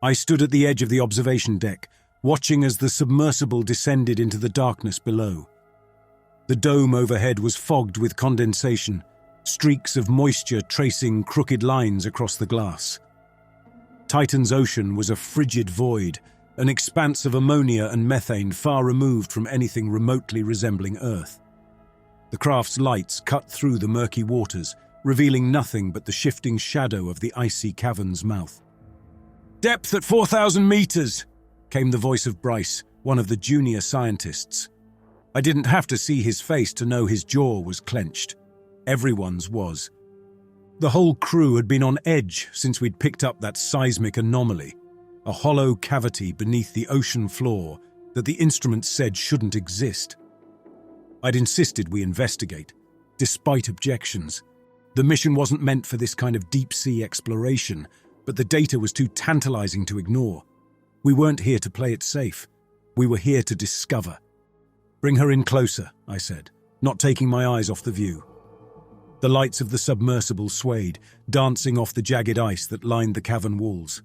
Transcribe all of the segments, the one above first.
I stood at the edge of the observation deck, watching as the submersible descended into the darkness below. The dome overhead was fogged with condensation, streaks of moisture tracing crooked lines across the glass. Titan's ocean was a frigid void, an expanse of ammonia and methane far removed from anything remotely resembling Earth. The craft's lights cut through the murky waters, revealing nothing but the shifting shadow of the icy cavern's mouth. "Depth at 4,000 meters!" came the voice of Bryce, one of the junior scientists. I didn't have to see his face to know his jaw was clenched. Everyone's was. The whole crew had been on edge since we'd picked up that seismic anomaly, a hollow cavity beneath the ocean floor that the instruments said shouldn't exist. I'd insisted we investigate, despite objections. The mission wasn't meant for this kind of deep-sea exploration, but the data was too tantalizing to ignore. We weren't here to play it safe. We were here to discover. "Bring her in closer," I said, not taking my eyes off the view. The lights of the submersible swayed, dancing off the jagged ice that lined the cavern walls.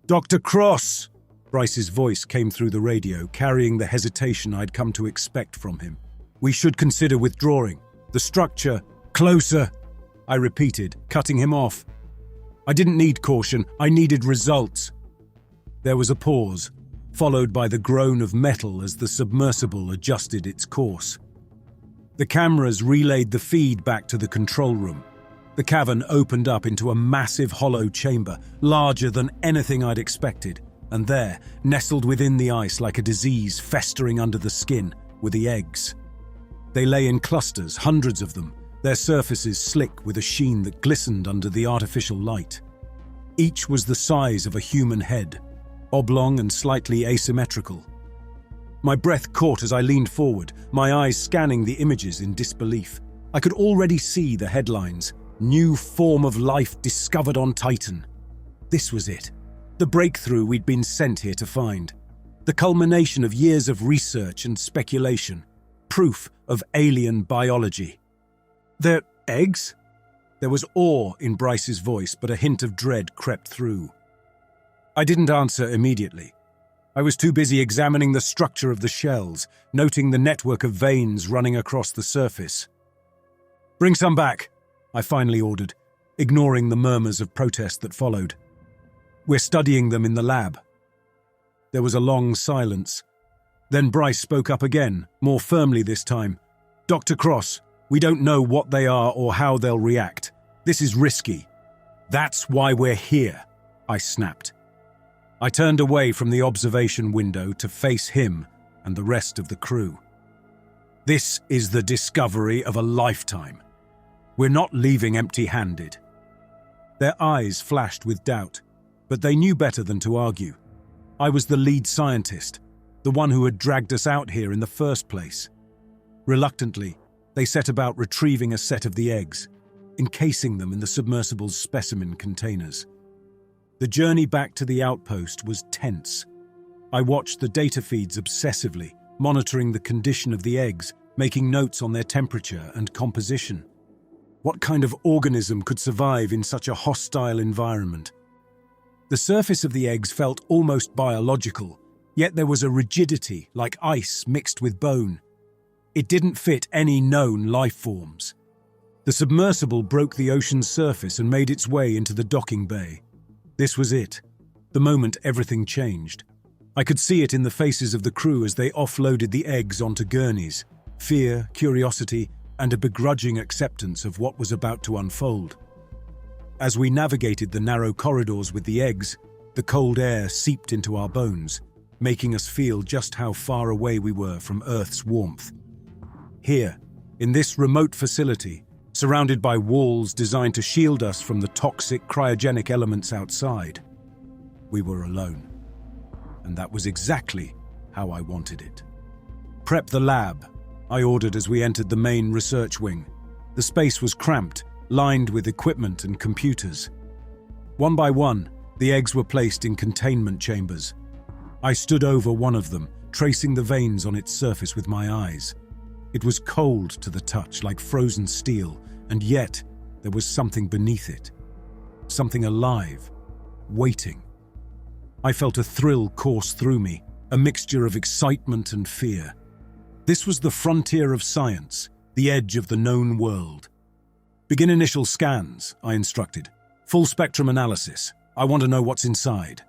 "Dr. Cross!" Bryce's voice came through the radio, carrying the hesitation I'd come to expect from him. "We should consider withdrawing. The structure..." "Closer!" I repeated, cutting him off. I didn't need caution, I needed results. There was a pause, followed by the groan of metal as the submersible adjusted its course. The cameras relayed the feed back to the control room. The cavern opened up into a massive hollow chamber, larger than anything I'd expected, and there, nestled within the ice like a disease festering under the skin, were the eggs. They lay in clusters, hundreds of them, their surfaces slick with a sheen that glistened under the artificial light. Each was the size of a human head, oblong and slightly asymmetrical. My breath caught as I leaned forward, my eyes scanning the images in disbelief. I could already see the headlines, "New form of life discovered on Titan." This was it, the breakthrough we'd been sent here to find. The culmination of years of research and speculation, proof of alien biology. "They're eggs?" There was awe in Bryce's voice, but a hint of dread crept through. I didn't answer immediately. I was too busy examining the structure of the shells, noting the network of veins running across the surface. "Bring some back," I finally ordered, ignoring the murmurs of protest that followed. "We're studying them in the lab." There was a long silence. Then Bryce spoke up again, more firmly this time. "Dr. Cross, we don't know what they are or how they'll react. This is risky." "That's why we're here," I snapped. I turned away from the observation window to face him and the rest of the crew. "This is the discovery of a lifetime. We're not leaving empty-handed." Their eyes flashed with doubt, but they knew better than to argue. I was the lead scientist, the one who had dragged us out here in the first place. Reluctantly, they set about retrieving a set of the eggs, encasing them in the submersible's specimen containers. The journey back to the outpost was tense. I watched the data feeds obsessively, monitoring the condition of the eggs, making notes on their temperature and composition. What kind of organism could survive in such a hostile environment? The surface of the eggs felt almost biological, yet there was a rigidity like ice mixed with bone. It didn't fit any known life forms. The submersible broke the ocean's surface and made its way into the docking bay. This was it, the moment everything changed. I could see it in the faces of the crew as they offloaded the eggs onto gurneys, fear, curiosity, and a begrudging acceptance of what was about to unfold. As we navigated the narrow corridors with the eggs, the cold air seeped into our bones, making us feel just how far away we were from Earth's warmth. Here, in this remote facility, surrounded by walls designed to shield us from the toxic cryogenic elements outside, we were alone. And that was exactly how I wanted it. "Prep the lab," I ordered as we entered the main research wing. The space was cramped, lined with equipment and computers. One by one, the eggs were placed in containment chambers. I stood over one of them, tracing the veins on its surface with my eyes. It was cold to the touch, like frozen steel, and yet there was something beneath it. Something alive, waiting. I felt a thrill course through me, a mixture of excitement and fear. This was the frontier of science, the edge of the known world. "Begin initial scans," I instructed. "Full spectrum analysis. I want to know what's inside."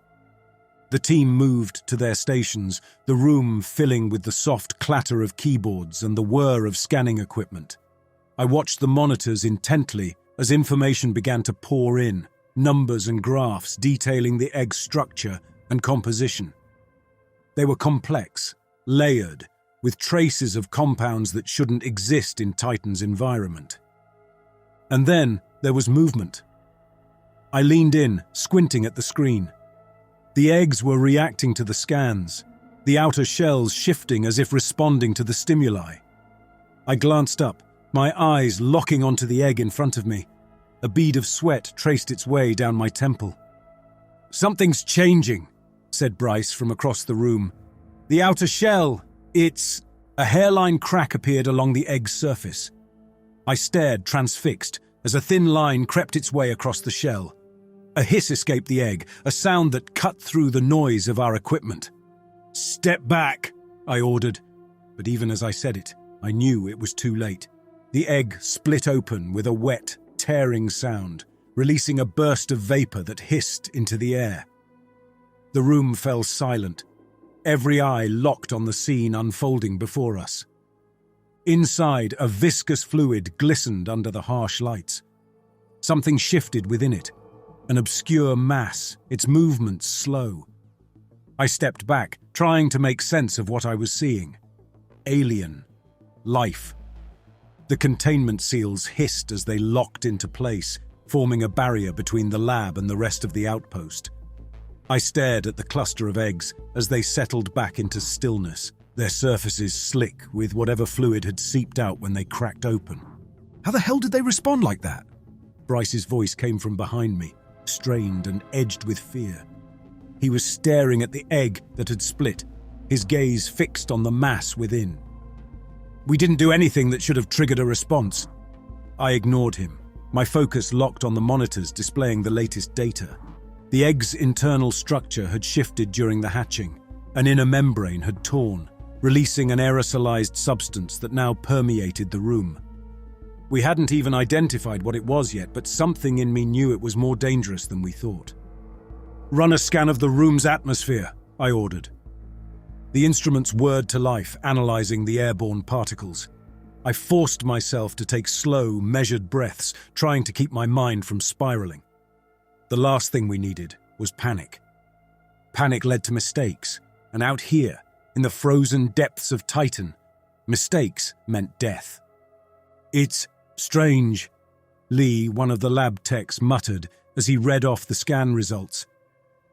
The team moved to their stations, the room filling with the soft clatter of keyboards and the whir of scanning equipment. I watched the monitors intently as information began to pour in, numbers and graphs detailing the egg's structure and composition. They were complex, layered, with traces of compounds that shouldn't exist in Titan's environment. And then there was movement. I leaned in, squinting at the screen. The eggs were reacting to the scans, the outer shells shifting as if responding to the stimuli. I glanced up, my eyes locking onto the egg in front of me. A bead of sweat traced its way down my temple. "Something's changing," said Bryce from across the room. "The outer shell, it's..." A hairline crack appeared along the egg's surface. I stared, transfixed, as a thin line crept its way across the shell. A hiss escaped the egg, a sound that cut through the noise of our equipment. "Step back," I ordered, but even as I said it, I knew it was too late. The egg split open with a wet, tearing sound, releasing a burst of vapor that hissed into the air. The room fell silent, every eye locked on the scene unfolding before us. Inside, a viscous fluid glistened under the harsh lights. Something shifted within it, an obscure mass, its movements slow. I stepped back, trying to make sense of what I was seeing. Alien. Life. The containment seals hissed as they locked into place, forming a barrier between the lab and the rest of the outpost. I stared at the cluster of eggs as they settled back into stillness, their surfaces slick with whatever fluid had seeped out when they cracked open. "How the hell did they respond like that?" Bryce's voice came from behind me, strained and edged with fear. He was staring at the egg that had split, his gaze fixed on the mass within. "We didn't do anything that should have triggered a response." I ignored him, my focus locked on the monitors displaying the latest data. The egg's internal structure had shifted during the hatching. An inner membrane had torn, releasing an aerosolized substance that now permeated the room. We hadn't even identified what it was yet, but something in me knew it was more dangerous than we thought. "Run a scan of the room's atmosphere," I ordered. The instruments whirred to life, analyzing the airborne particles. I forced myself to take slow, measured breaths, trying to keep my mind from spiraling. The last thing we needed was panic. Panic led to mistakes, and out here, in the frozen depths of Titan, mistakes meant death. "It's strange," Lee, one of the lab techs, muttered as he read off the scan results.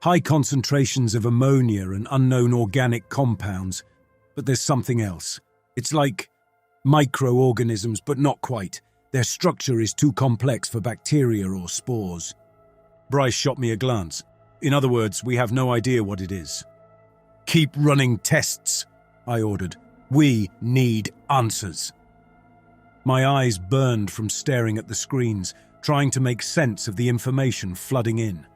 "High concentrations of ammonia and unknown organic compounds, but there's something else. It's like microorganisms, but not quite. Their structure is too complex for bacteria or spores." Bryce shot me a glance. "In other words, we have no idea what it is." "Keep running tests," I ordered. "We need answers." My eyes burned from staring at the screens, trying to make sense of the information flooding in.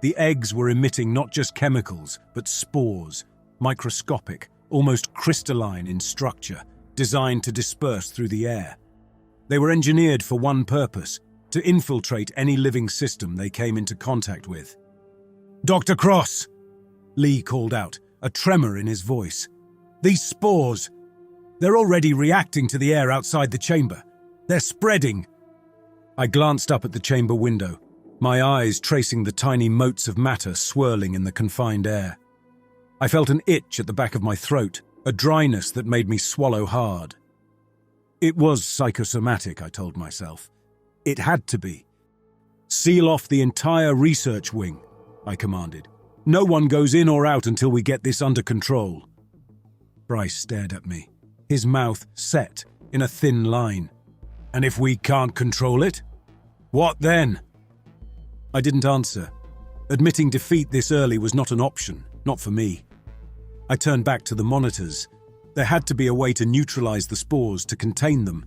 The eggs were emitting not just chemicals, but spores, microscopic, almost crystalline in structure, designed to disperse through the air. They were engineered for one purpose: to infiltrate any living system they came into contact with. "Dr. Cross!" Lee called out, a tremor in his voice. "These spores, they're already reacting to the air outside the chamber. They're spreading." I glanced up at the chamber window, my eyes tracing the tiny motes of matter swirling in the confined air. I felt an itch at the back of my throat, a dryness that made me swallow hard. It was psychosomatic, I told myself. It had to be. "Seal off the entire research wing," I commanded. "No one goes in or out until we get this under control." Bryce stared at me, his mouth set in a thin line. "And if we can't control it? What then?" I didn't answer. Admitting defeat this early was not an option, not for me. I turned back to the monitors. There had to be a way to neutralize the spores, to contain them.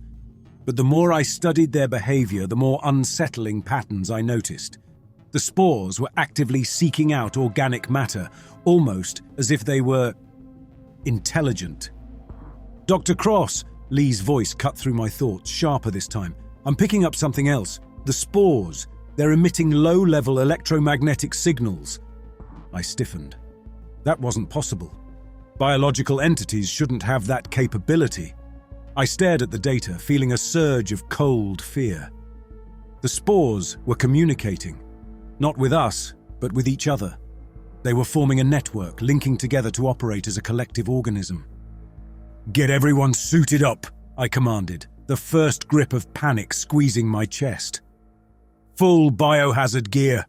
But the more I studied their behavior, the more unsettling patterns I noticed. The spores were actively seeking out organic matter, almost as if they were intelligent. "Dr. Cross," Lee's voice cut through my thoughts, sharper this time. "I'm picking up something else. The spores. They're emitting low-level electromagnetic signals." I stiffened. That wasn't possible. Biological entities shouldn't have that capability. I stared at the data, feeling a surge of cold fear. The spores were communicating. Not with us, but with each other. They were forming a network, linking together to operate as a collective organism. "Get everyone suited up," I commanded, the first grip of panic squeezing my chest. "Full biohazard gear."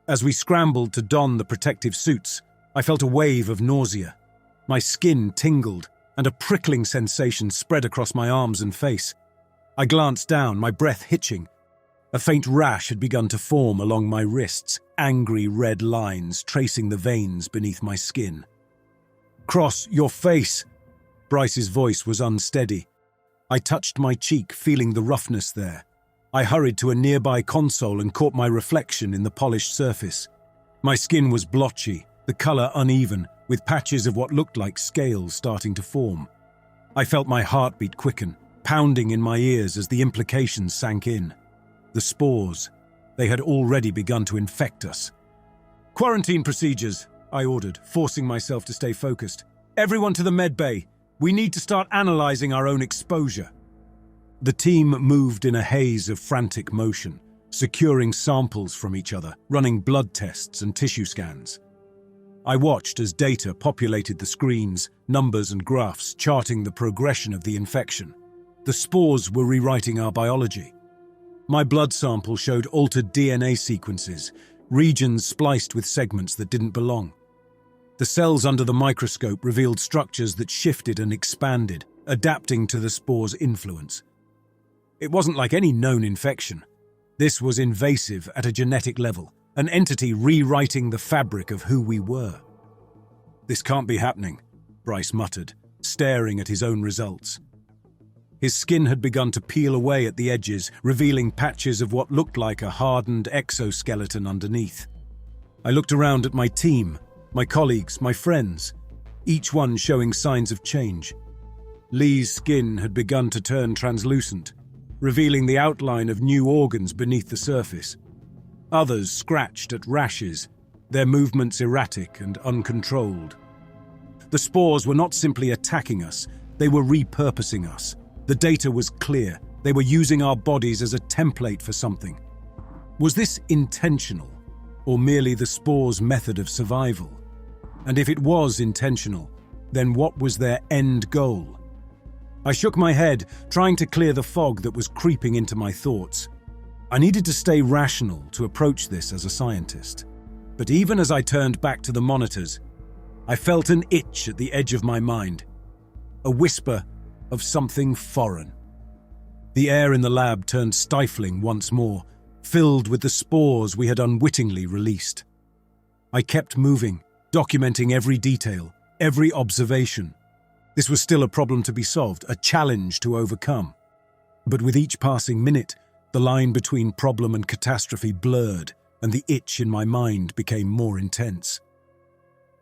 As we scrambled to don the protective suits, I felt a wave of nausea. My skin tingled, and a prickling sensation spread across my arms and face. I glanced down, my breath hitching. A faint rash had begun to form along my wrists, angry red lines tracing the veins beneath my skin. "Cross, your face!" Bryce's voice was unsteady. I touched my cheek, feeling the roughness there. I hurried to a nearby console and caught my reflection in the polished surface. My skin was blotchy, the color uneven, with patches of what looked like scales starting to form. I felt my heartbeat quicken, pounding in my ears as the implications sank in. The spores. They had already begun to infect us. "Quarantine procedures," I ordered, forcing myself to stay focused. "Everyone to the med bay. We need to start analyzing our own exposure." The team moved in a haze of frantic motion, securing samples from each other, running blood tests and tissue scans. I watched as data populated the screens, numbers and graphs charting the progression of the infection. The spores were rewriting our biology. My blood sample showed altered DNA sequences, regions spliced with segments that didn't belong. The cells under the microscope revealed structures that shifted and expanded, adapting to the spore's influence. It wasn't like any known infection. This was invasive at a genetic level, an entity rewriting the fabric of who we were. "This can't be happening," Bryce muttered, staring at his own results. His skin had begun to peel away at the edges, revealing patches of what looked like a hardened exoskeleton underneath. I looked around at my team, my colleagues, my friends, each one showing signs of change. Lee's skin had begun to turn translucent, revealing the outline of new organs beneath the surface. Others scratched at rashes, their movements erratic and uncontrolled. The spores were not simply attacking us, they were repurposing us. The data was clear. They were using our bodies as a template for something. Was this intentional, or merely the spore's method of survival? And if it was intentional, then what was their end goal? I shook my head, trying to clear the fog that was creeping into my thoughts. I needed to stay rational to approach this as a scientist. But even as I turned back to the monitors, I felt an itch at the edge of my mind. A whisper of something foreign. The air in the lab turned stifling once more, filled with the spores we had unwittingly released. I kept moving, documenting every detail, every observation. This was still a problem to be solved, a challenge to overcome. But with each passing minute, the line between problem and catastrophe blurred, and the itch in my mind became more intense.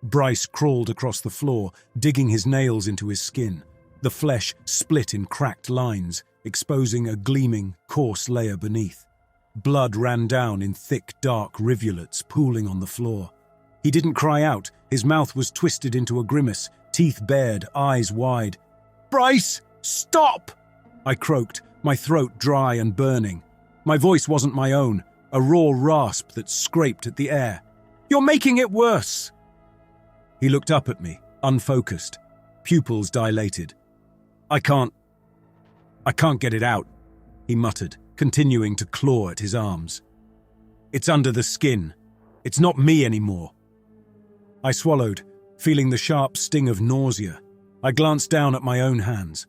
Bryce crawled across the floor, digging his nails into his skin. The flesh split in cracked lines, exposing a gleaming, coarse layer beneath. Blood ran down in thick, dark rivulets pooling on the floor. He didn't cry out. His mouth was twisted into a grimace, teeth bared, eyes wide. "Bryce, stop!" I croaked, my throat dry and burning. My voice wasn't my own, a raw rasp that scraped at the air. "You're making it worse!" He looked up at me, unfocused, pupils dilated. I can't get it out," he muttered, continuing to claw at his arms. "It's under the skin. It's not me anymore." I swallowed, feeling the sharp sting of nausea. I glanced down at my own hands.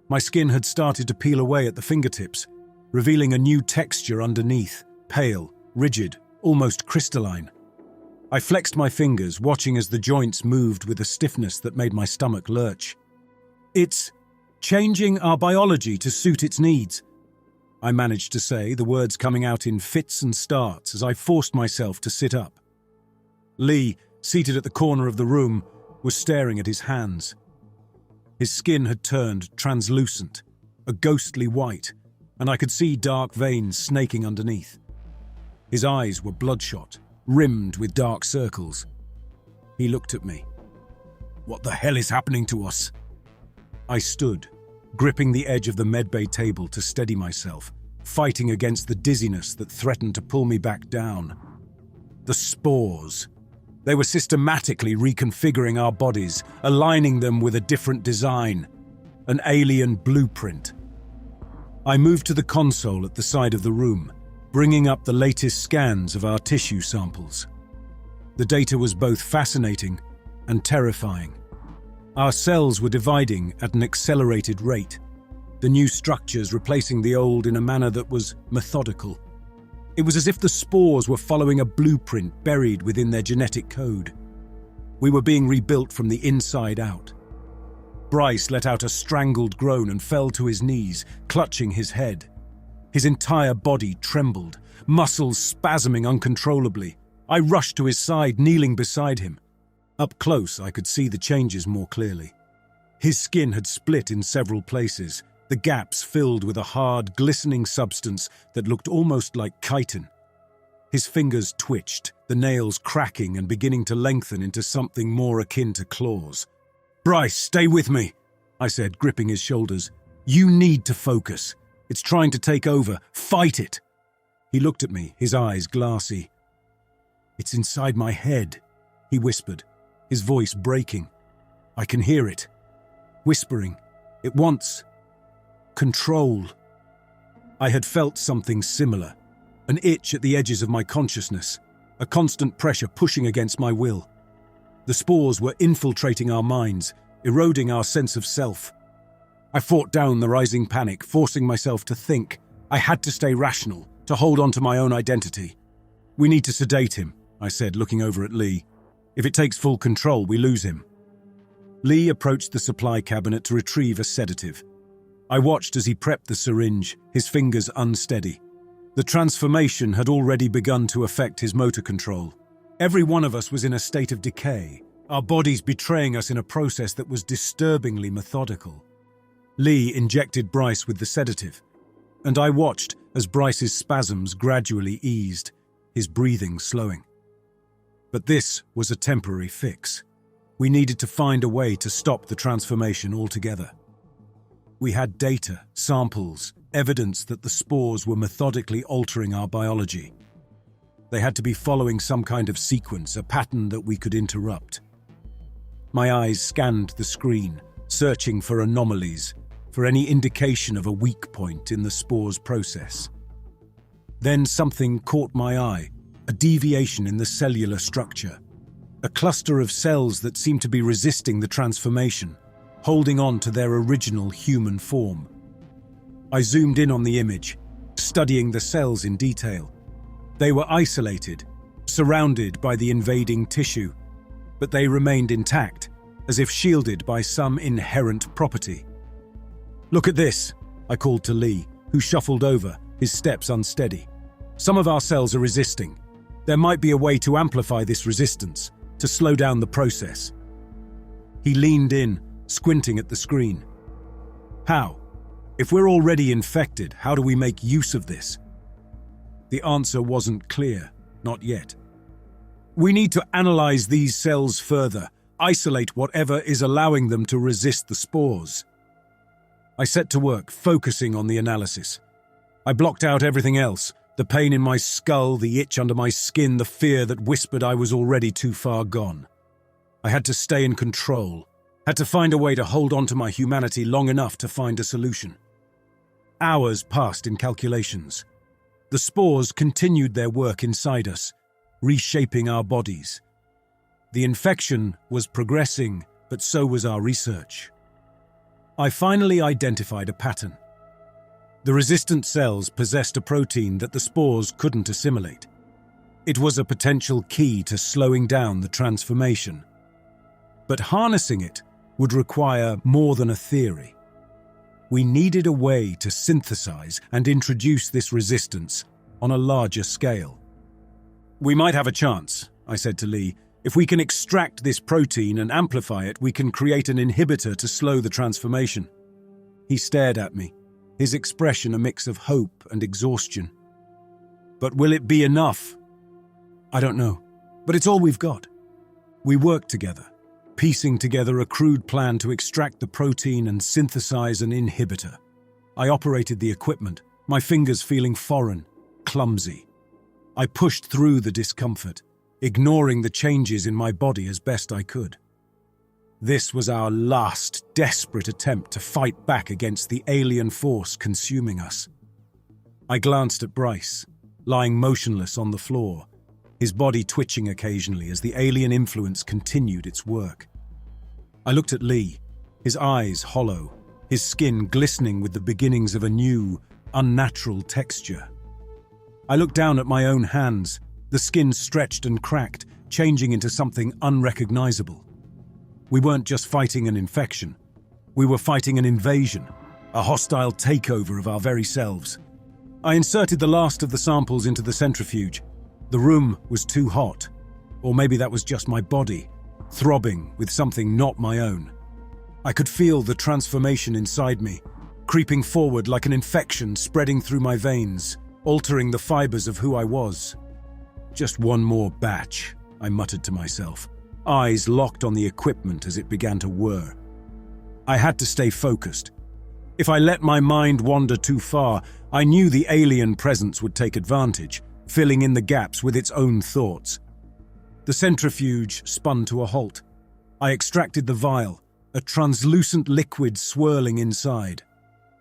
My skin had started to peel away at the fingertips, revealing a new texture underneath, pale, rigid, almost crystalline. I flexed my fingers, watching as the joints moved with a stiffness that made my stomach lurch. "It's changing our biology to suit its needs." I managed to say, the words coming out in fits and starts as I forced myself to sit up. Lee, seated at the corner of the room, was staring at his hands. His skin had turned translucent, a ghostly white, and I could see dark veins snaking underneath. His eyes were bloodshot, rimmed with dark circles. He looked at me. "What the hell is happening to us?" I stood, gripping the edge of the medbay table to steady myself, fighting against the dizziness that threatened to pull me back down. The spores. They were systematically reconfiguring our bodies, aligning them with a different design, an alien blueprint. I moved to the console at the side of the room, bringing up the latest scans of our tissue samples. The data was both fascinating and terrifying. Our cells were dividing at an accelerated rate, the new structures replacing the old in a manner that was methodical. It was as if the spores were following a blueprint buried within their genetic code. We were being rebuilt from the inside out. Bryce let out a strangled groan and fell to his knees, clutching his head. His entire body trembled, muscles spasming uncontrollably. I rushed to his side, kneeling beside him. Up close, I could see the changes more clearly. His skin had split in several places, the gaps filled with a hard, glistening substance that looked almost like chitin. His fingers twitched, the nails cracking and beginning to lengthen into something more akin to claws. "Bryce, stay with me," I said, gripping his shoulders. "You need to focus. It's trying to take over. Fight it." He looked at me, his eyes glassy. "It's inside my head," he whispered, his voice breaking. "I can hear it. Whispering. It wants control." I had felt something similar, an itch at the edges of my consciousness, a constant pressure pushing against my will. The spores were infiltrating our minds, eroding our sense of self. I fought down the rising panic, forcing myself to think. I had to stay rational, to hold on to my own identity. "We need to sedate him," I said, looking over at Lee. "If it takes full control, we lose him." Lee approached the supply cabinet to retrieve a sedative. I watched as he prepped the syringe, his fingers unsteady. The transformation had already begun to affect his motor control. Every one of us was in a state of decay, our bodies betraying us in a process that was disturbingly methodical. Lee injected Bryce with the sedative, and I watched as Bryce's spasms gradually eased, his breathing slowing. But this was a temporary fix. We needed to find a way to stop the transformation altogether. We had data, samples, evidence that the spores were methodically altering our biology. They had to be following some kind of sequence, a pattern that we could interrupt. My eyes scanned the screen, searching for anomalies, for any indication of a weak point in the spore's process. Then something caught my eye, a deviation in the cellular structure, a cluster of cells that seemed to be resisting the transformation, holding on to their original human form. I zoomed in on the image, studying the cells in detail. They were isolated, surrounded by the invading tissue, but they remained intact, as if shielded by some inherent property. "Look at this," I called to Lee, who shuffled over, his steps unsteady. "Some of our cells are resisting. There might be a way to amplify this resistance, to slow down the process." He leaned in, squinting at the screen. "How? If we're already infected, how do we make use of this?" The answer wasn't clear, not yet. "We need to analyze these cells further, isolate whatever is allowing them to resist the spores." I set to work, focusing on the analysis. I blocked out everything else, the pain in my skull, the itch under my skin, the fear that whispered I was already too far gone. I had to stay in control, had to find a way to hold on to my humanity long enough to find a solution. Hours passed in calculations. The spores continued their work inside us, reshaping our bodies. The infection was progressing, but so was our research. I finally identified a pattern. The resistant cells possessed a protein that the spores couldn't assimilate. It was a potential key to slowing down the transformation. But harnessing it would require more than a theory. We needed a way to synthesize and introduce this resistance on a larger scale. "We might have a chance," I said to Lee. "If we can extract this protein and amplify it, we can create an inhibitor to slow the transformation." He stared at me, his expression a mix of hope and exhaustion. "But will it be enough?" "I don't know, but it's all we've got." We worked together, piecing together a crude plan to extract the protein and synthesize an inhibitor. I operated the equipment, my fingers feeling foreign, clumsy. I pushed through the discomfort, ignoring the changes in my body as best I could. This was our last desperate attempt to fight back against the alien force consuming us. I glanced at Bryce, lying motionless on the floor, his body twitching occasionally as the alien influence continued its work. I looked at Lee, his eyes hollow, his skin glistening with the beginnings of a new, unnatural texture. I looked down at my own hands, the skin stretched and cracked, changing into something unrecognizable. We weren't just fighting an infection. We were fighting an invasion, a hostile takeover of our very selves. I inserted the last of the samples into the centrifuge. The room was too hot, or maybe that was just my body, throbbing with something not my own. I could feel the transformation inside me, creeping forward like an infection spreading through my veins, altering the fibers of who I was. "Just one more batch," I muttered to myself, eyes locked on the equipment as it began to whir. I had to stay focused. If I let my mind wander too far, I knew the alien presence would take advantage, filling in the gaps with its own thoughts. The centrifuge spun to a halt. I extracted the vial, a translucent liquid swirling inside.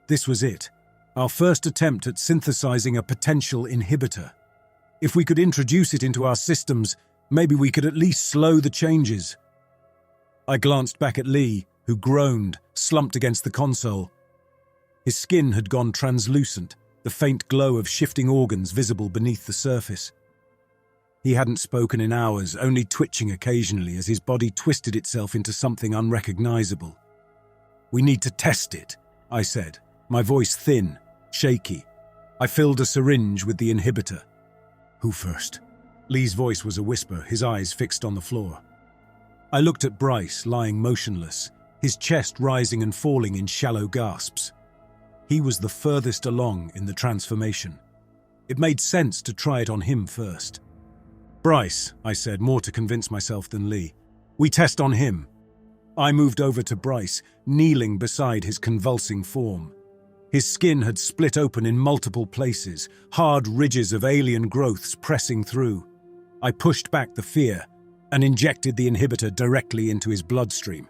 This was it, our first attempt at synthesizing a potential inhibitor. If we could introduce it into our systems, maybe we could at least slow the changes. I glanced back at Lee, who groaned, slumped against the console. His skin had gone translucent, the faint glow of shifting organs visible beneath the surface. He hadn't spoken in hours, only twitching occasionally as his body twisted itself into something unrecognizable. "We need to test it," I said, my voice thin, shaky. I filled a syringe with the inhibitor. "Who first?" Lee's voice was a whisper, his eyes fixed on the floor. I looked at Bryce, lying motionless, his chest rising and falling in shallow gasps. He was the furthest along in the transformation. It made sense to try it on him first. "Bryce," I said, more to convince myself than Lee. "We test on him." I moved over to Bryce, kneeling beside his convulsing form. His skin had split open in multiple places, hard ridges of alien growths pressing through. I pushed back the fear and injected the inhibitor directly into his bloodstream.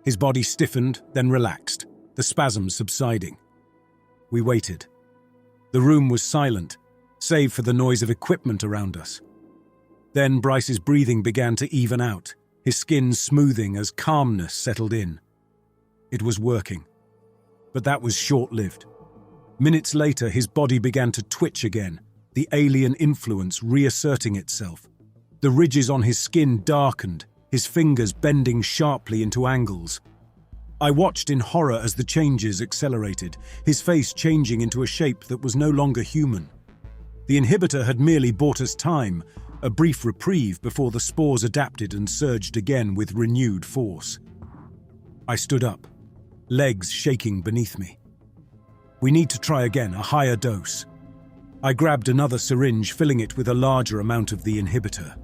His body stiffened, then relaxed, the spasms subsiding. We waited. The room was silent, save for the noise of equipment around us. Then Bryce's breathing began to even out, his skin smoothing as calmness settled in. It was working. But that was short-lived. Minutes later, his body began to twitch again, the alien influence reasserting itself. The ridges on his skin darkened, his fingers bending sharply into angles. I watched in horror as the changes accelerated, his face changing into a shape that was no longer human. The inhibitor had merely bought us time, a brief reprieve before the spores adapted and surged again with renewed force. I stood up, legs shaking beneath me. "We need to try again, a higher dose." I grabbed another syringe, filling it with a larger amount of the inhibitor.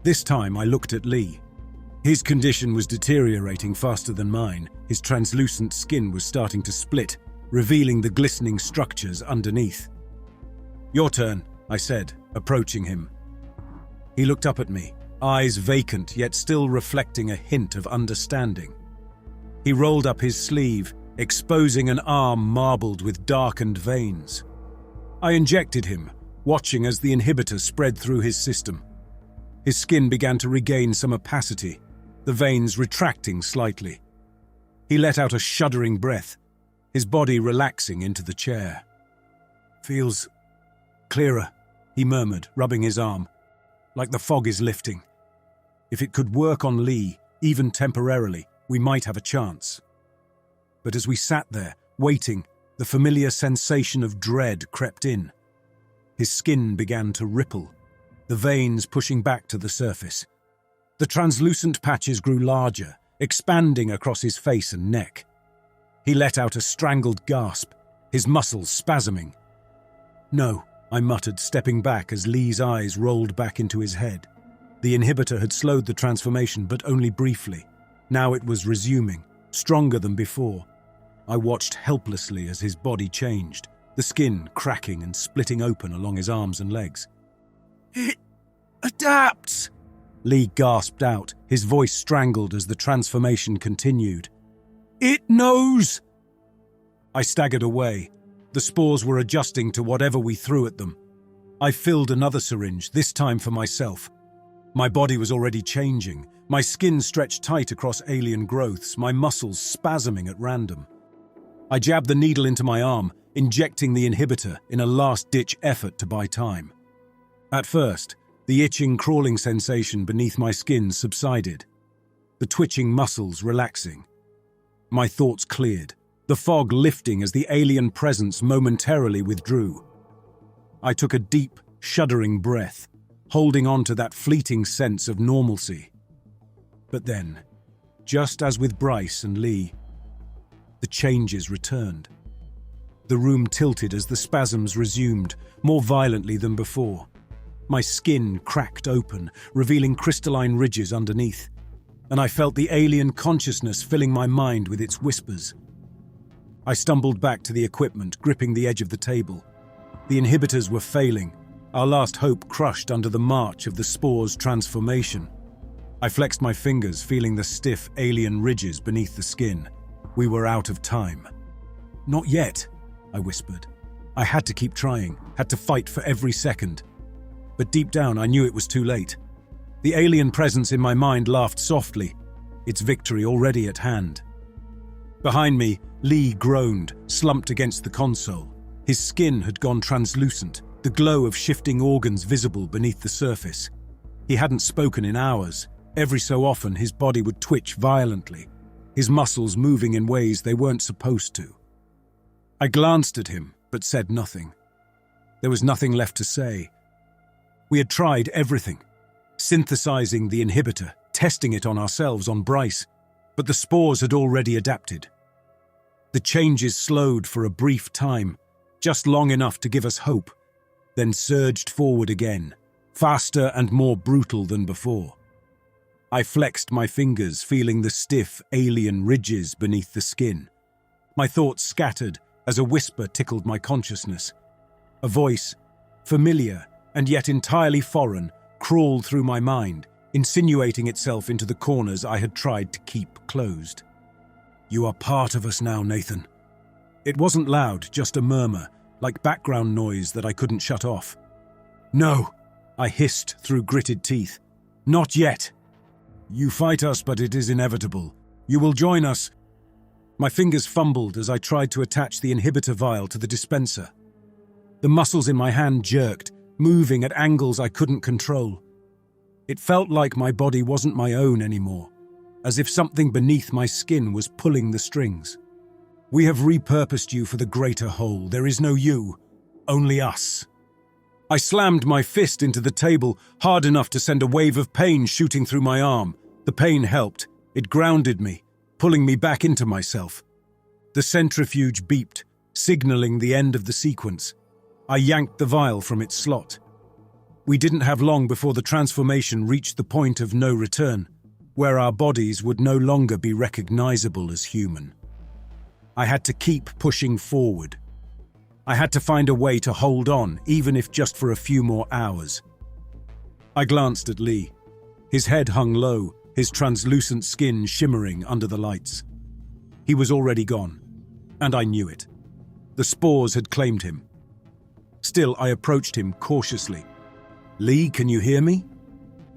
This time I looked at Lee. His condition was deteriorating faster than mine. His translucent skin was starting to split, revealing the glistening structures underneath. "Your turn," I said, approaching him. He looked up at me, eyes vacant yet still reflecting a hint of understanding. He rolled up his sleeve, exposing an arm marbled with darkened veins. I injected him, watching as the inhibitor spread through his system. His skin began to regain some opacity, the veins retracting slightly. He let out a shuddering breath, his body relaxing into the chair. "Feels clearer," he murmured, rubbing his arm, "like the fog is lifting. If it could work on Lee, even temporarily, we might have a chance." But as we sat there, Waiting, the familiar sensation of dread crept in. His skin began to ripple, the veins pushing back to the surface. The translucent patches grew larger, expanding across his face and neck. He let out a strangled gasp, his muscles spasming. "No," I muttered, stepping back as Lee's eyes rolled back into his head. The inhibitor had slowed the transformation, but only briefly. Now it was resuming, stronger than before. I watched helplessly as his body changed, the skin cracking and splitting open along his arms and legs. "It adapts!" Lee gasped out, his voice strangled as the transformation continued. "It knows!" I staggered away. The spores were adjusting to whatever we threw at them. I filled another syringe, this time for myself. My body was already changing, my skin stretched tight across alien growths, my muscles spasming at random. I jabbed the needle into my arm, injecting the inhibitor in a last-ditch effort to buy time. At first, the itching, crawling sensation beneath my skin subsided, the twitching muscles relaxing. My thoughts cleared, the fog lifting as the alien presence momentarily withdrew. I took a deep, shuddering breath, holding on to that fleeting sense of normalcy. But then, just as with Bryce and Lee, the changes returned. The room tilted as the spasms resumed, more violently than before. My skin cracked open, revealing crystalline ridges underneath, and I felt the alien consciousness filling my mind with its whispers. I stumbled back to the equipment, gripping the edge of the table. The inhibitors were failing, our last hope crushed under the march of the spore's transformation. I flexed my fingers, feeling the stiff alien ridges beneath the skin. We were out of time. "Not yet," I whispered. I had to keep trying, had to fight for every second. But deep down, I knew it was too late. The alien presence in my mind laughed softly, its victory already at hand. Behind me, Lee groaned, slumped against the console. His skin had gone translucent, the glow of shifting organs visible beneath the surface. He hadn't spoken in hours. Every so often, his body would twitch violently, his muscles moving in ways they weren't supposed to. I glanced at him, but said nothing. There was nothing left to say. We had tried everything, synthesizing the inhibitor, testing it on ourselves, on Bryce, but the spores had already adapted. The changes slowed for a brief time, just long enough to give us hope, then surged forward again, faster and more brutal than before. I flexed my fingers, feeling the stiff, alien ridges beneath the skin. My thoughts scattered as a whisper tickled my consciousness. A voice, familiar and yet entirely foreign, crawled through my mind, insinuating itself into the corners I had tried to keep closed. "You are part of us now, Nathan." It wasn't loud, just a murmur, like background noise that I couldn't shut off. "No," I hissed through gritted teeth. "Not yet. You fight us, but it is inevitable. You will join us." My fingers fumbled as I tried to attach the inhibitor vial to the dispenser. The muscles in my hand jerked, moving at angles I couldn't control. It felt like my body wasn't my own anymore, as if something beneath my skin was pulling the strings. "We have repurposed you for the greater whole. There is no you, only us." I slammed my fist into the table, hard enough to send a wave of pain shooting through my arm. The pain helped. It grounded me, pulling me back into myself. The centrifuge beeped, signaling the end of the sequence. I yanked the vial from its slot. We didn't have long before the transformation reached the point of no return, where our bodies would no longer be recognizable as human. I had to keep pushing forward. I had to find a way to hold on, even if just for a few more hours. I glanced at Lee. His head hung low, his translucent skin shimmering under the lights. He was already gone, and I knew it. The spores had claimed him. Still, I approached him cautiously. "Lee, can you hear me?"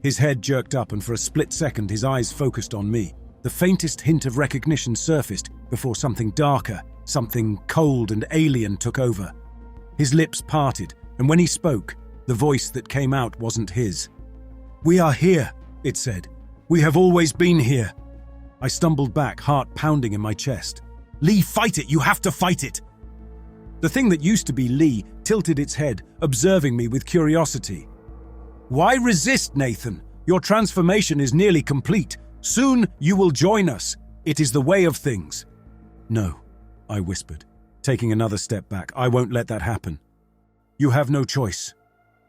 His head jerked up, and for a split second his eyes focused on me. The faintest hint of recognition surfaced before something darker, something cold and alien took over. His lips parted, and when he spoke, the voice that came out wasn't his. "We are here," it said. "We have always been here." I stumbled back, heart pounding in my chest. Lee, fight it! You have to fight it! The thing that used to be Lee tilted its head, observing me with curiosity. Why resist, Nathan? Your transformation is nearly complete. Soon you will join us. It is the way of things. No, I whispered, taking another step back. I won't let that happen. You have no choice.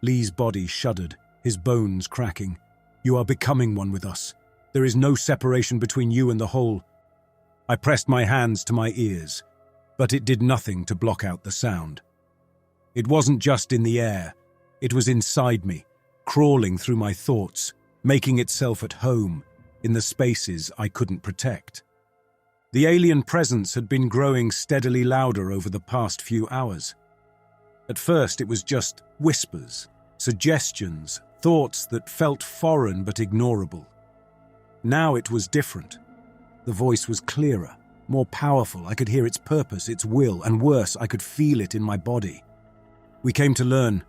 Lee's body shuddered, his bones cracking. You are becoming one with us. There is no separation between you and the whole. I pressed my hands to my ears, but it did nothing to block out the sound. It wasn't just in the air. It was inside me, crawling through my thoughts, making itself at home in the spaces I couldn't protect. The alien presence had been growing steadily louder over the past few hours. At first, it was just whispers, suggestions, thoughts that felt foreign but ignorable. Now it was different. The voice was clearer, more powerful. I could hear its purpose, its will, and worse, I could feel it in my body. We came to learn.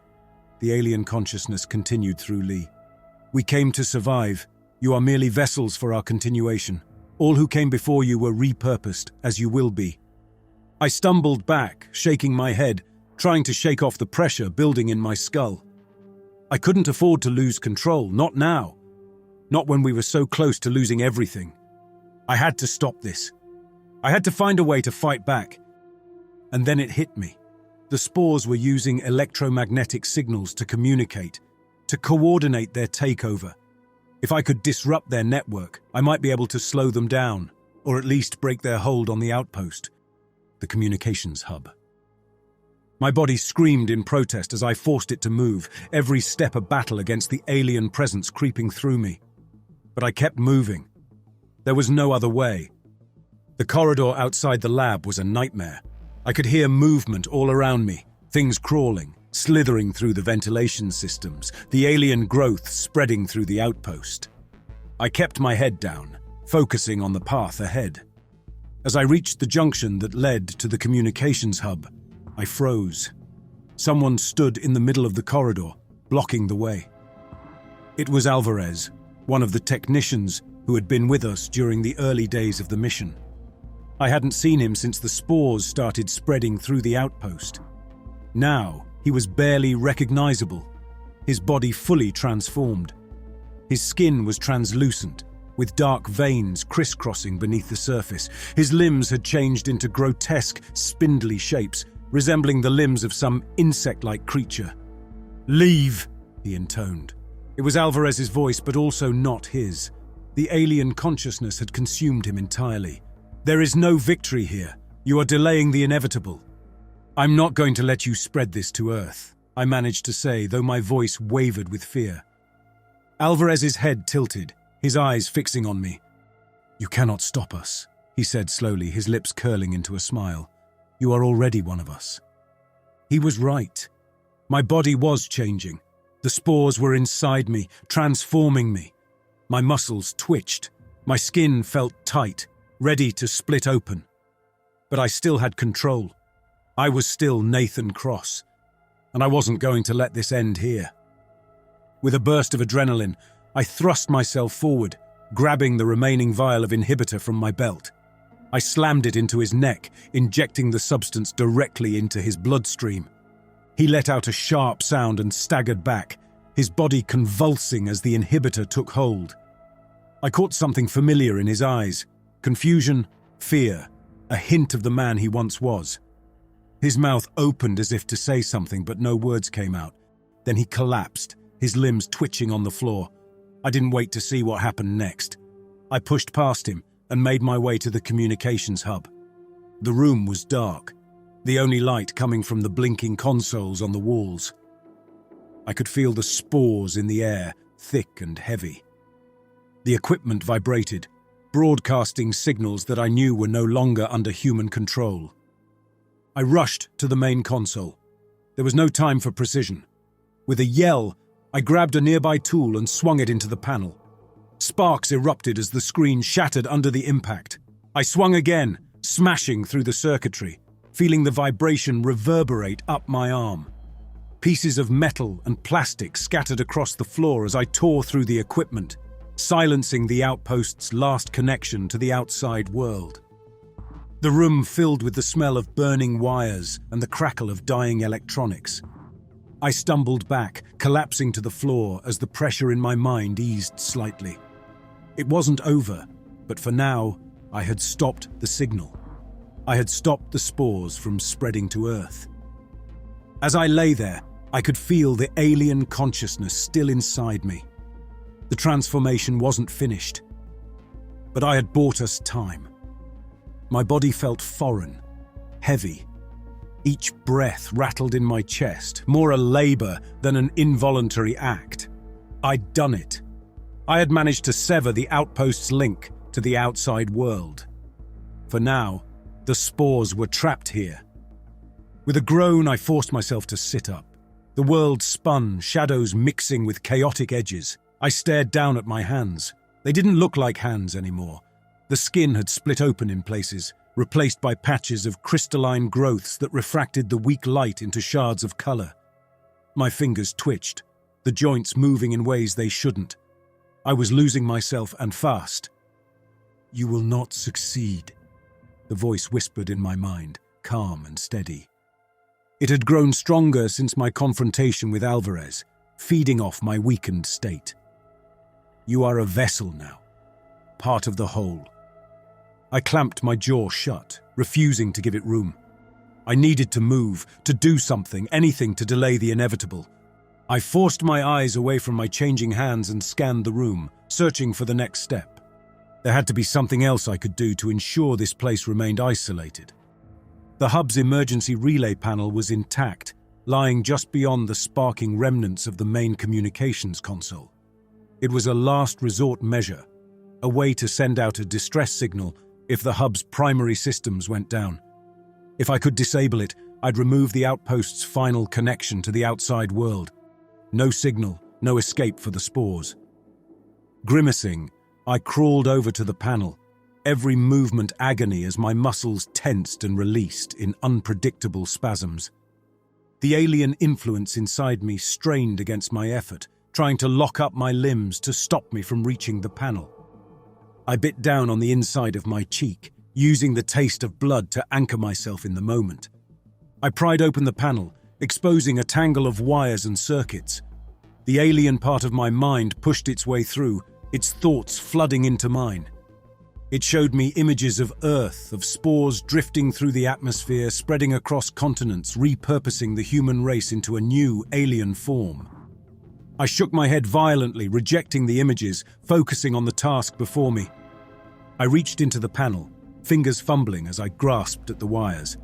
The alien consciousness continued through Lee. We came to survive. You are merely vessels for our continuation. All who came before you were repurposed, as you will be. I stumbled back, shaking my head, trying to shake off the pressure building in my skull. I couldn't afford to lose control, not now. Not when we were so close to losing everything. I had to stop this. I had to find a way to fight back. And then it hit me. The spores were using electromagnetic signals to communicate, to coordinate their takeover. If I could disrupt their network, I might be able to slow them down, or at least break their hold on the outpost, the communications hub. My body screamed in protest as I forced it to move, every step a battle against the alien presence creeping through me. But I kept moving. There was no other way. The corridor outside the lab was a nightmare. I could hear movement all around me, things crawling, slithering through the ventilation systems, the alien growth spreading through the outpost. I kept my head down, focusing on the path ahead. As I reached the junction that led to the communications hub, I froze. Someone stood in the middle of the corridor, blocking the way. It was Alvarez, one of the technicians who had been with us during the early days of the mission. I hadn't seen him since the spores started spreading through the outpost. Now, he was barely recognizable, his body fully transformed. His skin was translucent, with dark veins crisscrossing beneath the surface. His limbs had changed into grotesque, spindly shapes, resembling the limbs of some insect-like creature. "Leave," he intoned. It was Alvarez's voice, but also not his. The alien consciousness had consumed him entirely. "There is no victory here. You are delaying the inevitable." "I'm not going to let you spread this to Earth," I managed to say, though my voice wavered with fear. Alvarez's head tilted, his eyes fixing on me. "You cannot stop us," he said slowly, his lips curling into a smile. "You are already one of us." He was right. My body was changing. The spores were inside me, transforming me. My muscles twitched. My skin felt tight, ready to split open. But I still had control. I was still Nathan Cross, and I wasn't going to let this end here. With a burst of adrenaline, I thrust myself forward, grabbing the remaining vial of inhibitor from my belt. I slammed it into his neck, injecting the substance directly into his bloodstream. He let out a sharp sound and staggered back, his body convulsing as the inhibitor took hold. I caught something familiar in his eyes: confusion, fear, a hint of the man he once was. His mouth opened as if to say something, but no words came out. Then he collapsed, his limbs twitching on the floor. I didn't wait to see what happened next. I pushed past him and made my way to the communications hub. The room was dark, the only light coming from the blinking consoles on the walls. I could feel the spores in the air, thick and heavy. The equipment vibrated, broadcasting signals that I knew were no longer under human control. I rushed to the main console. There was no time for precision. With a yell, I grabbed a nearby tool and swung it into the panel. Sparks erupted as the screen shattered under the impact. I swung again, smashing through the circuitry, feeling the vibration reverberate up my arm. Pieces of metal and plastic scattered across the floor as I tore through the equipment, silencing the outpost's last connection to the outside world. the room filled with the smell of burning wires and the crackle of dying electronics. I stumbled back, collapsing to the floor as the pressure in my mind eased slightly. It wasn't over, but for now, I had stopped the signal. I had stopped the spores from spreading to Earth. As I lay there, I could feel the alien consciousness still inside me. The transformation wasn't finished, but I had bought us time. My body felt foreign, heavy. Each breath rattled in my chest, more a labor than an involuntary act. I'd done it. I had managed to sever the outpost's link to the outside world. For now, the spores were trapped here. With a groan, I forced myself to sit up. The world spun, shadows mixing with chaotic edges. I stared down at my hands. They didn't look like hands anymore. The skin had split open in places, replaced by patches of crystalline growths that refracted the weak light into shards of color. My fingers twitched, the joints moving in ways they shouldn't. I was losing myself, and fast. "You will not succeed," the voice whispered in my mind, calm and steady. It had grown stronger since my confrontation with Alvarez, feeding off my weakened state. "You are a vessel now, part of the whole." I clamped my jaw shut, refusing to give it room. I needed to move, to do something, anything to delay the inevitable. I forced my eyes away from my changing hands and scanned the room, searching for the next step. There had to be something else I could do to ensure this place remained isolated. The hub's emergency relay panel was intact, lying just beyond the sparking remnants of the main communications console. It was a last resort measure, a way to send out a distress signal if the hub's primary systems went down. If I could disable it, I'd remove the outpost's final connection to the outside world. No signal, no escape for the spores. Grimacing, I crawled over to the panel, every movement agony as my muscles tensed and released in unpredictable spasms. The alien influence inside me strained against my effort, trying to lock up my limbs to stop me from reaching the panel. I bit down on the inside of my cheek, using the taste of blood to anchor myself in the moment. I pried open the panel, exposing a tangle of wires and circuits. The alien part of my mind pushed its way through, its thoughts flooding into mine. It showed me images of Earth, of spores drifting through the atmosphere, spreading across continents, repurposing the human race into a new alien form. I shook my head violently, rejecting the images, focusing on the task before me. I reached into the panel, fingers fumbling as I grasped at the wires.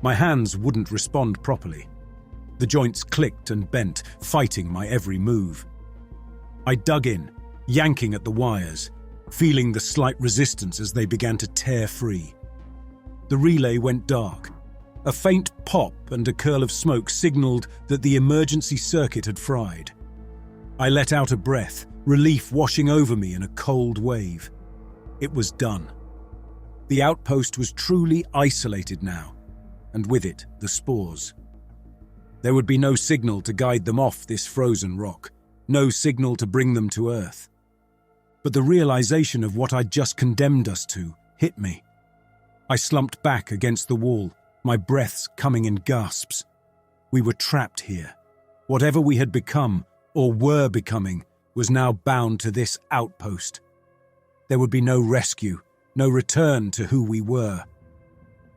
My hands wouldn't respond properly. The joints clicked and bent, fighting my every move. I dug in, yanking at the wires, feeling the slight resistance as they began to tear free. The relay went dark. A faint pop and a curl of smoke signaled that the emergency circuit had fried. I let out a breath, relief washing over me in a cold wave. It was done. The outpost was truly isolated now, and with it, the spores. There would be no signal to guide them off this frozen rock, no signal to bring them to Earth. But the realization of what I'd just condemned us to hit me. I slumped back against the wall, my breaths coming in gasps. We were trapped here. Whatever we had become, or were becoming, was now bound to this outpost. There would be no rescue, no return to who we were.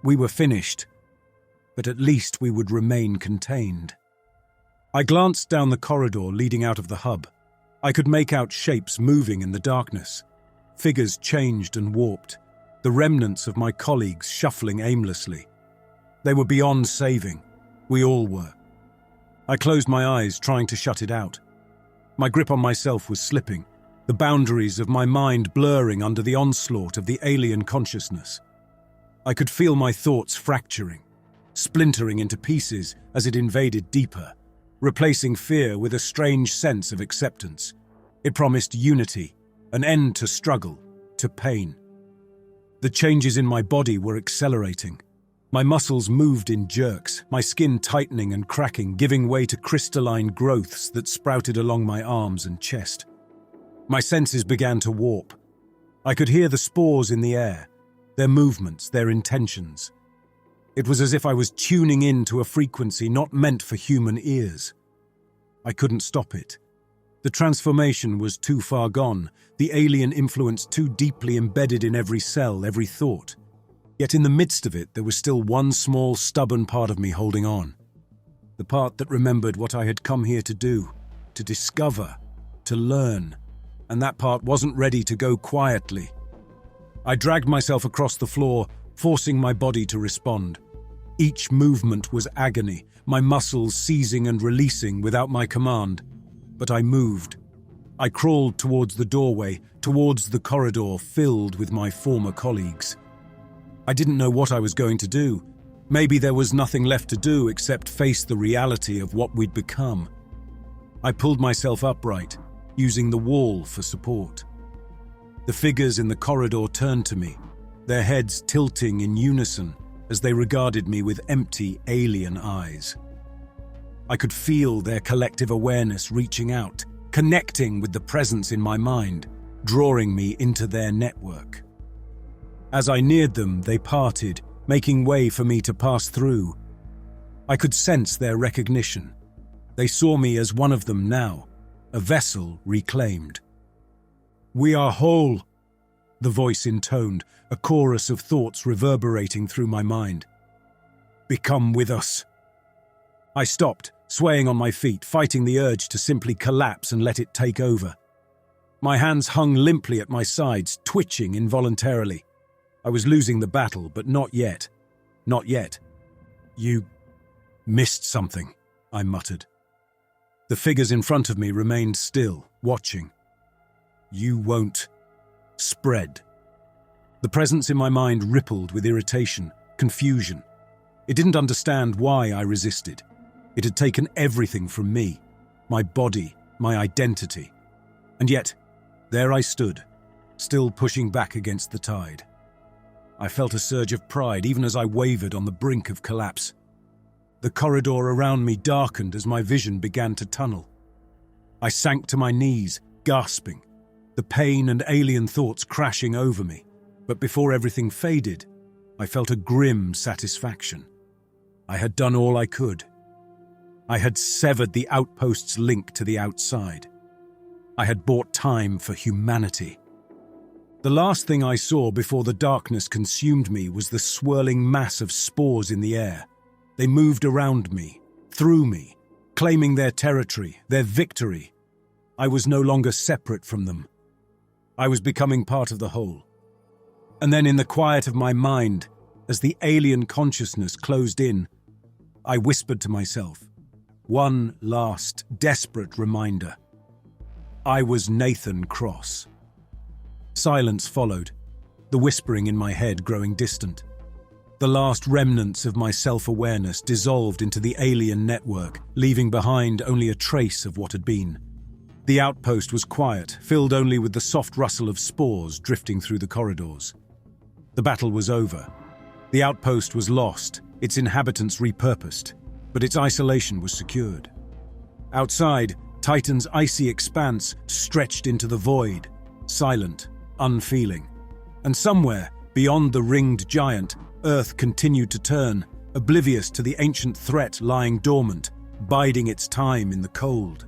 We were finished, but at least we would remain contained. I glanced down the corridor leading out of the hub. I could make out shapes moving in the darkness. Figures changed and warped, the remnants of my colleagues shuffling aimlessly. They were beyond saving. We all were. I closed my eyes, trying to shut it out. My grip on myself was slipping, the boundaries of my mind blurring under the onslaught of the alien consciousness. I could feel my thoughts fracturing, splintering into pieces as it invaded deeper, replacing fear with a strange sense of acceptance. It promised unity, an end to struggle, to pain. The changes in my body were accelerating. My muscles moved in jerks, my skin tightening and cracking, giving way to crystalline growths that sprouted along my arms and chest. My senses began to warp. I could hear the spores in the air, their movements, their intentions. It was as if I was tuning in to a frequency not meant for human ears. I couldn't stop it. The transformation was too far gone, the alien influence too deeply embedded in every cell, every thought. Yet in the midst of it, there was still one small, stubborn part of me holding on. The part that remembered what I had come here to do, to discover, to learn. And that part wasn't ready to go quietly. I dragged myself across the floor, forcing my body to respond. Each movement was agony, my muscles seizing and releasing without my command. But I moved. I crawled towards the doorway, towards the corridor filled with my former colleagues. I didn't know what I was going to do. Maybe there was nothing left to do except face the reality of what we'd become. I pulled myself upright, using the wall for support. The figures in the corridor turned to me, their heads tilting in unison as they regarded me with empty, alien eyes. I could feel their collective awareness reaching out, connecting with the presence in my mind, drawing me into their network. As I neared them, they parted, making way for me to pass through. I could sense their recognition. They saw me as one of them now, a vessel reclaimed. "We are whole," the voice intoned, a chorus of thoughts reverberating through my mind. "Become with us." I stopped, swaying on my feet, fighting the urge to simply collapse and let it take over. My hands hung limply at my sides, twitching involuntarily. I was losing the battle, but not yet. Not yet. "You missed something," I muttered. The figures in front of me remained still, watching. "You won't spread." The presence in my mind rippled with irritation, confusion. It didn't understand why I resisted. It had taken everything from me, my body, my identity. And yet, there I stood, still pushing back against the tide. I felt a surge of pride even as I wavered on the brink of collapse. The corridor around me darkened as my vision began to tunnel. I sank to my knees, gasping, the pain and alien thoughts crashing over me. But before everything faded, I felt a grim satisfaction. I had done all I could. I had severed the outpost's link to the outside. I had bought time for humanity. The last thing I saw before the darkness consumed me was the swirling mass of spores in the air. They moved around me, through me, claiming their territory, their victory. I was no longer separate from them. I was becoming part of the whole. And then in the quiet of my mind, as the alien consciousness closed in, I whispered to myself, one last, desperate reminder. I was Nathan Cross. Silence followed, the whispering in my head growing distant. The last remnants of my self-awareness dissolved into the alien network, leaving behind only a trace of what had been. The outpost was quiet, filled only with the soft rustle of spores drifting through the corridors. The battle was over. The outpost was lost, its inhabitants repurposed, but its isolation was secured. Outside, Titan's icy expanse stretched into the void, silent, unfeeling. And somewhere, beyond the ringed giant, Earth continued to turn, oblivious to the ancient threat lying dormant, biding its time in the cold.